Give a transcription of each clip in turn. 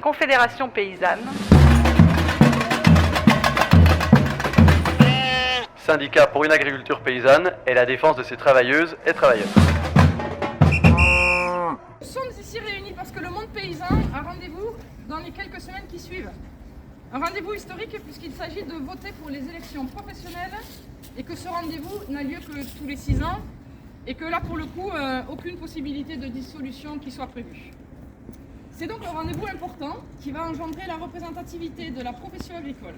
Confédération paysanne. Syndicat pour une agriculture paysanne et la défense de ses travailleuses et travailleurs. Nous sommes ici réunis parce que le monde paysan a rendez-vous dans les quelques semaines qui suivent. Un rendez-vous historique puisqu'il s'agit de voter pour les élections professionnelles et que ce rendez-vous n'a lieu que tous les 6 ans et que là pour le coup aucune possibilité de dissolution qui soit prévue. C'est donc un rendez-vous important qui va engendrer la représentativité de la profession agricole.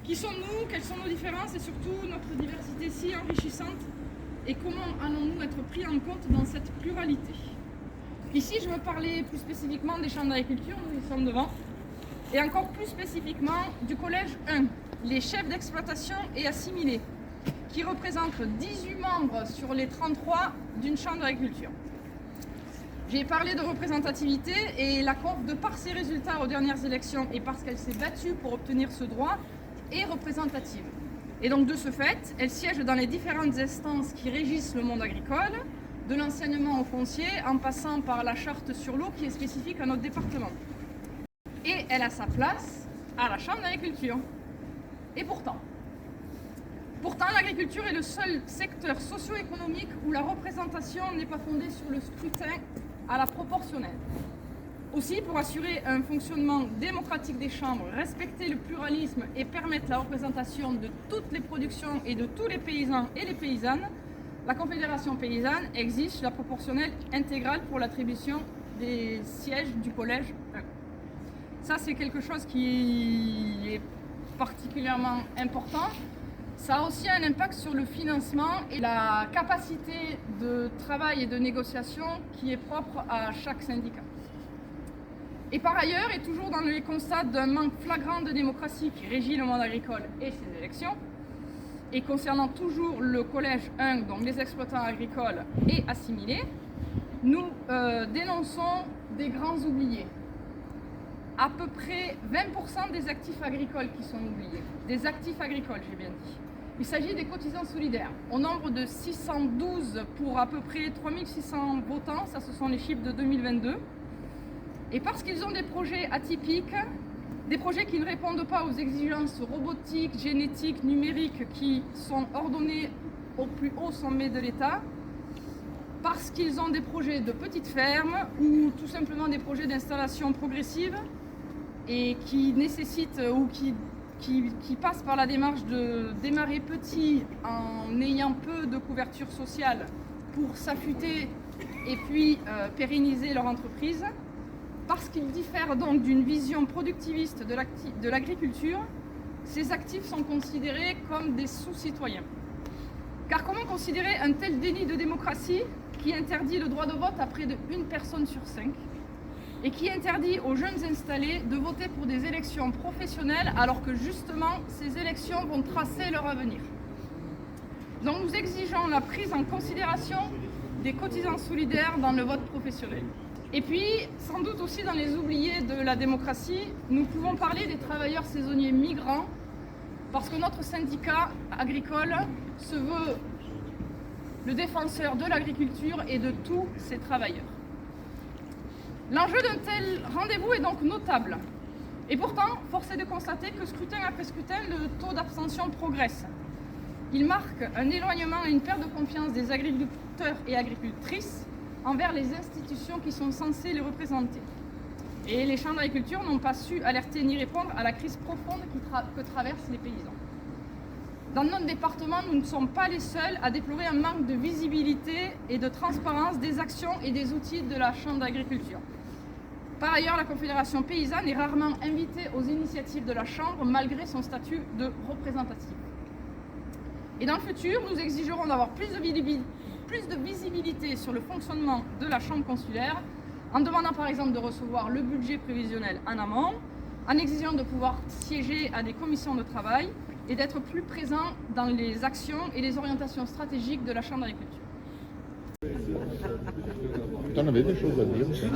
Qui sommes-nous, quelles sont nos différences et surtout notre diversité si enrichissante et comment allons-nous être pris en compte dans cette pluralité. Ici je veux parler plus spécifiquement des chambres d'agriculture, nous y sommes devant, et encore plus spécifiquement du collège 1, les chefs d'exploitation et assimilés, qui représentent 18 membres sur les 33 d'une chambre d'agriculture. J'ai parlé de représentativité et la CONF, de par ses résultats aux dernières élections et parce qu'elle s'est battue pour obtenir ce droit, est représentative. Et donc de ce fait, elle siège dans les différentes instances qui régissent le monde agricole, de l'enseignement au foncier, en passant par la charte sur l'eau qui est spécifique à notre département. Et elle a sa place à la chambre d'agriculture. Et pourtant, l'agriculture est le seul secteur socio-économique où la représentation n'est pas fondée sur le scrutin à la proportionnelle. Aussi, pour assurer un fonctionnement démocratique des chambres, respecter le pluralisme et permettre la représentation de toutes les productions et de tous les paysans et les paysannes, la Confédération paysanne exige la proportionnelle intégrale pour l'attribution des sièges du collège 1. Ça, c'est quelque chose qui est particulièrement important. Ça a aussi un impact sur le financement et la capacité de travail et de négociation qui est propre à chaque syndicat. Et par ailleurs, et toujours dans les constats d'un manque flagrant de démocratie qui régit le monde agricole et ses élections, et concernant toujours le collège 1, donc les exploitants agricoles et assimilés, nous dénonçons des grands oubliés. À peu près 20% des actifs agricoles qui sont oubliés. Des actifs agricoles, j'ai bien dit. Il s'agit des cotisants solidaires. Au nombre de 612 pour à peu près 3600 votants, ça ce sont les chiffres de 2022. Et parce qu'ils ont des projets atypiques, des projets qui ne répondent pas aux exigences robotiques, génétiques, numériques qui sont ordonnées au plus haut sommet de l'État, parce qu'ils ont des projets de petites fermes ou tout simplement des projets d'installation progressive et qui nécessitent ou qui passent par la démarche de démarrer petit en ayant peu de couverture sociale pour s'affûter et puis pérenniser leur entreprise. Parce qu'ils diffèrent donc d'une vision productiviste de l'agriculture, ces actifs sont considérés comme des sous-citoyens. Car comment considérer un tel déni de démocratie qui interdit le droit de vote à près d'1 personne sur 5 et qui interdit aux jeunes installés de voter pour des élections professionnelles alors que justement ces élections vont tracer leur avenir. Donc nous exigeons la prise en considération des cotisants solidaires dans le vote professionnel. Et puis, sans doute aussi dans les oubliés de la démocratie, nous pouvons parler des travailleurs saisonniers migrants, parce que notre syndicat agricole se veut le défenseur de l'agriculture et de tous ses travailleurs. L'enjeu d'un tel rendez-vous est donc notable. Et pourtant, force est de constater que scrutin après scrutin, le taux d'abstention progresse. Il marque un éloignement et une perte de confiance des agriculteurs et agricultrices envers les institutions qui sont censées les représenter. Et les chambres d'agriculture n'ont pas su alerter ni répondre à la crise profonde que traversent les paysans. Dans notre département, nous ne sommes pas les seuls à déplorer un manque de visibilité et de transparence des actions et des outils de la chambre d'agriculture. Par ailleurs, la Confédération paysanne est rarement invitée aux initiatives de la chambre malgré son statut de représentative. Et dans le futur, nous exigerons d'avoir plus de visibilité sur le fonctionnement de la chambre consulaire, en demandant par exemple de recevoir le budget prévisionnel en amont, en exigeant de pouvoir siéger à des commissions de travail et d'être plus présent dans les actions et les orientations stratégiques de la chambre d'agriculture. Tu en avais des choses à dire aussi?